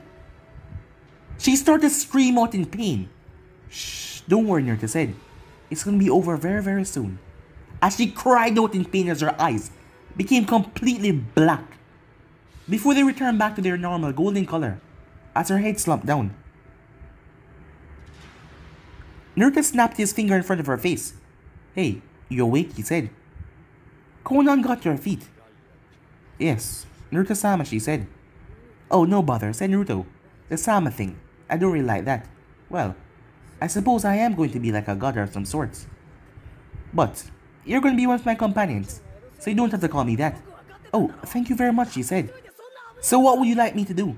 She started to scream out in pain. Shh, don't worry, Naruto said. It's gonna be over very, very soon. As she cried out in pain as her eyes became completely black, before they returned back to their normal golden color, as her head slumped down. Naruto snapped his finger in front of her face. Hey, you awake? He said. Konan got to her feet. Yes, Naruto-sama, she said. Oh, no bother, said Naruto. The Sama thing, I don't really like that. Well, I suppose I am going to be like a god of some sorts. But, you're going to be one of my companions, so you don't have to call me that. Oh, thank you very much, she said. So what would you like me to do?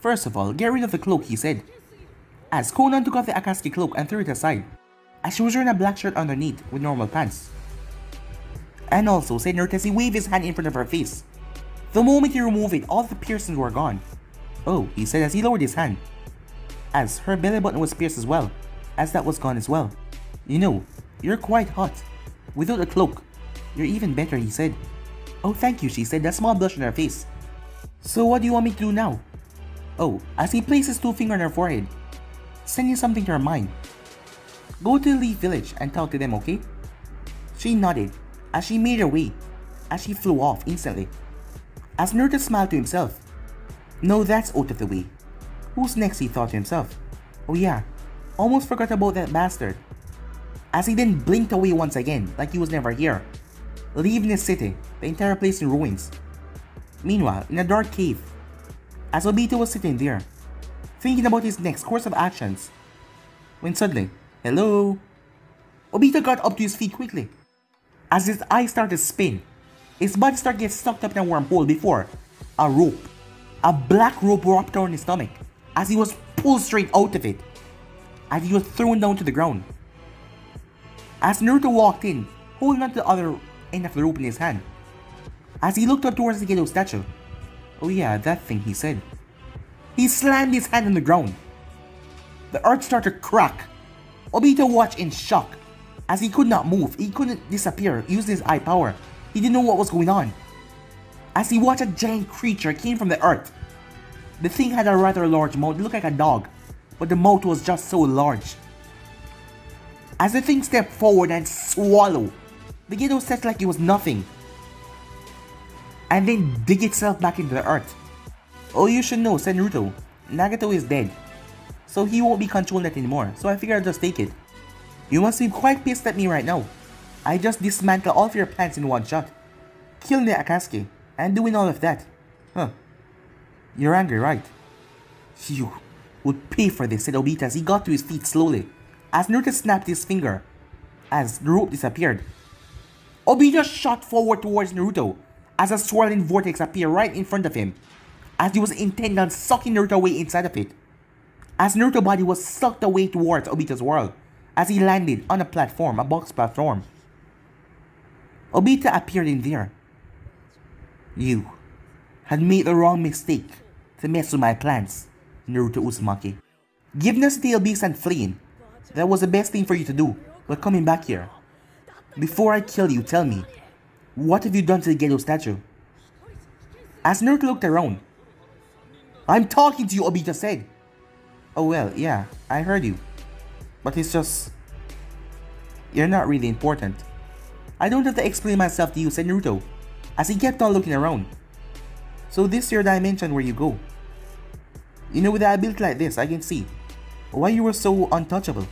First of all, get rid of the cloak, he said, as Konan took off the Akatsuki cloak and threw it aside, as she was wearing a black shirt underneath with normal pants. And also, said Naruto as he waved his hand in front of her face. The moment he removed it, all the piercings were gone. Oh, he said as he lowered his hand, as her belly button was pierced as well, as that was gone as well. You know, you're quite hot. Without a cloak, you're even better, he said. Oh, thank you, she said, a small blush on her face. So what do you want me to do now? Oh, as he placed his two fingers on her forehead, sending something to her mind. Go to the Leaf Village and talk to them, okay? She nodded, as she made her way, as she flew off instantly. As Naruto smiled to himself. No, that's out of the way. Who's next, he thought to himself. Oh yeah, almost forgot about that bastard. As he then blinked away once again, like he was never here, leaving the city, the entire place in ruins. Meanwhile, in a dark cave, as Obito was sitting there, thinking about his next course of actions, when suddenly, hello? Obito got up to his feet quickly. As his eyes started to spin, his body started to get sucked up in a wormhole before a rope. A black rope wrapped around his stomach as he was pulled straight out of it, as he was thrown down to the ground. As Naruto walked in, holding onto the other end of the rope in his hand, as he looked up towards the Gedo statue. Oh yeah, that thing, he said. He slammed his hand on the ground. The earth started to crack. Obito watched in shock, as he could not move, he couldn't disappear using his eye power. He didn't know what was going on. As he watched a giant creature came from the earth. The thing had a rather large mouth, it looked like a dog, but the mouth was just so large. As the thing stepped forward and swallowed, the Gedo said like it was nothing, and then dig itself back into the earth. Oh, you should know, said Naruto, Nagato is dead, so he won't be controlling it anymore, so I figured I'll just take it. You must be quite pissed at me right now. I just dismantled all of your plans in one shot, killing the Akatsuki, and doing all of that. Huh. You're angry, right? You would pay for this, said Obito as he got to his feet slowly, as Naruto snapped his finger, as the rope disappeared. Obito shot forward towards Naruto, as a swirling vortex appeared right in front of him, as he was intent on sucking Naruto away inside of it. As Naruto's body was sucked away towards Obito's world, as he landed on a platform, a box platform. Obito appeared in there. You had made the wrong mistake to mess with my plans, Naruto Uzumaki. Giving us the tail beast and fleeing, that was the best thing for you to do, but coming back here. Before I kill you, tell me, what have you done to the Gedo statue? As Naruto looked around. I'm talking to you, Obito said. Oh well, yeah, I heard you. But it's just... you're not really important. I don't have to explain myself to you, said Naruto, as he kept on looking around. So this is your dimension where you go. You know, with an ability like this, I can see why you were so untouchable.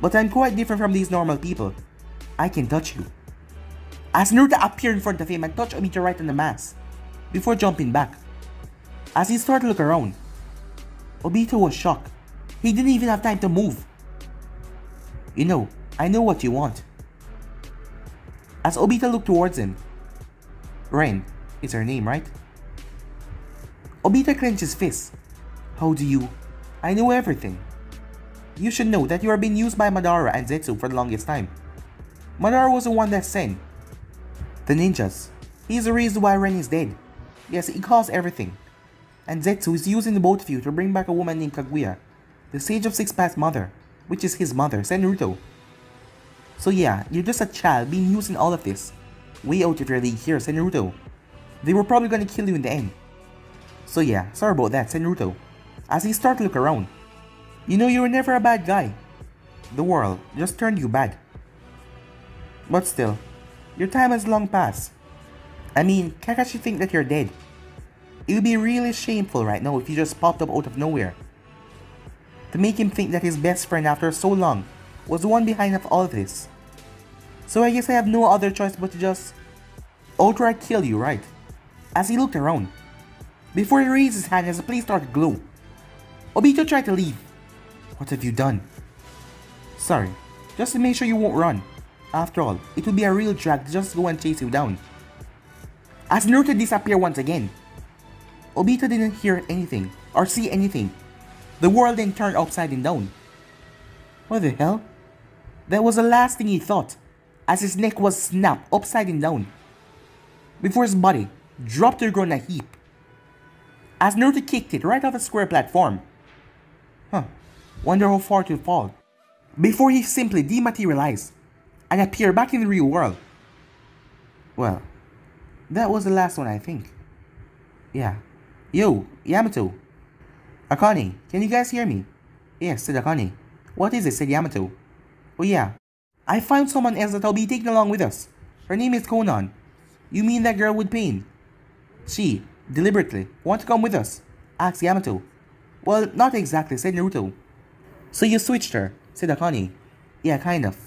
But I'm quite different from these normal people. I can touch you. As Naruto appeared in front of him and touched Obito right on the mask, before jumping back. As he started to look around, Obito was shocked. He didn't even have time to move. You know, I know what you want. As Obito looked towards him. Ren is her name, right? Obito clenched his fist. How do you? I know everything. You should know that you are being used by Madara and Zetsu for the longest time. Madara was the one that sent the ninjas. He is the reason why Ren is dead. Yes, he caused everything. And Zetsu is using the both of you to bring back a woman named Kaguya, the Sage of Six Paths mother, which is his mother, said Naruto. So yeah, you're just a child being used in all of this. Way out of your league here, said Naruto. They were probably gonna kill you in the end. So yeah, sorry about that, said Naruto, as he started to look around. You know, you were never a bad guy. The world just turned you bad. But still, your time has long passed. I mean, Kakashi think that you're dead. It would be really shameful right now if you just popped up out of nowhere. To make him think that his best friend after so long was the one behind of all of this. So I guess I have no other choice but to just outright kill you, right? As he looked around, before he raised his hand as the place started to glow. Obito tried to leave. What have you done? Sorry, just to make sure you won't run. After all, it would be a real drag to just go and chase you down. As Naruto disappeared once again, Obito didn't hear anything or see anything. The world then turned upside down. What the hell? That was the last thing he thought, as his neck was snapped upside down, before his body dropped to the ground in a heap. As Naruto kicked it right off a square platform. Huh, wonder how far it will fall, before he simply dematerialized and appeared back in the real world. Well, that was the last one, I think. Yeah. Yo, Yamato. Akane, can you guys hear me? Yes, said Akane. What is it, said Yamato. Oh yeah, I found someone else that I'll be taking along with us. Her name is Konan. You mean that girl with pain? She, deliberately, want to come with us? Asked Yamato. Well, not exactly, said Naruto. So you switched her, said Akane. Yeah, kind of.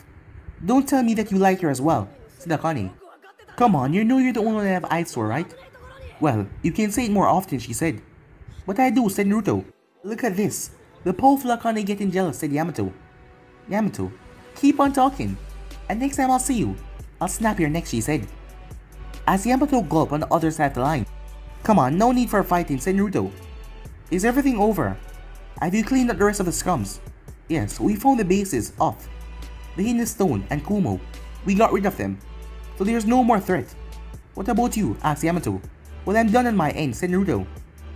Don't tell me that you like her as well, said Akane. Come on, you know you're the only one that have eyes for, right? Well, you can say it more often, she said. But I do, said Naruto. Look at this. The powerful Akane getting jealous, said Yamato. Yamato, keep on talking. And next time I'll see you, I'll snap your neck, she said. As Yamato gulped on the other side of the line. Come on, no need for fighting, said Naruto. Is everything over? Have you cleaned up the rest of the scums? Yes, we found the bases of the Hidden Stone and Kumo. We got rid of them. So there's no more threat. What about you? Asked Yamato. Well, I'm done on my end, said Naruto.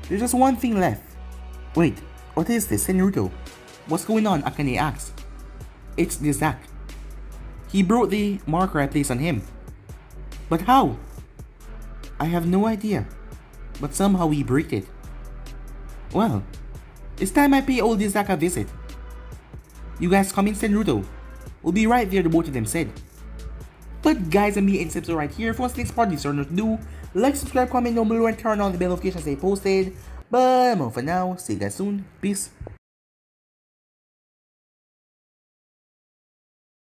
There's just one thing left. Wait, what is this? Said Naruto. What's going on? Akane asked. It's the Zack. He broke the marker I placed on him. But how? I have no idea. But somehow we break it. Well, it's time I pay old Zack a visit. You guys come in, said Naruto. We'll be right there, the both of them said. But guys, I'm me and Simpson right here. For what's next part, this or not to do, like, subscribe, comment down below, and turn on the bell notifications they posted. But for now, see you guys soon. Peace.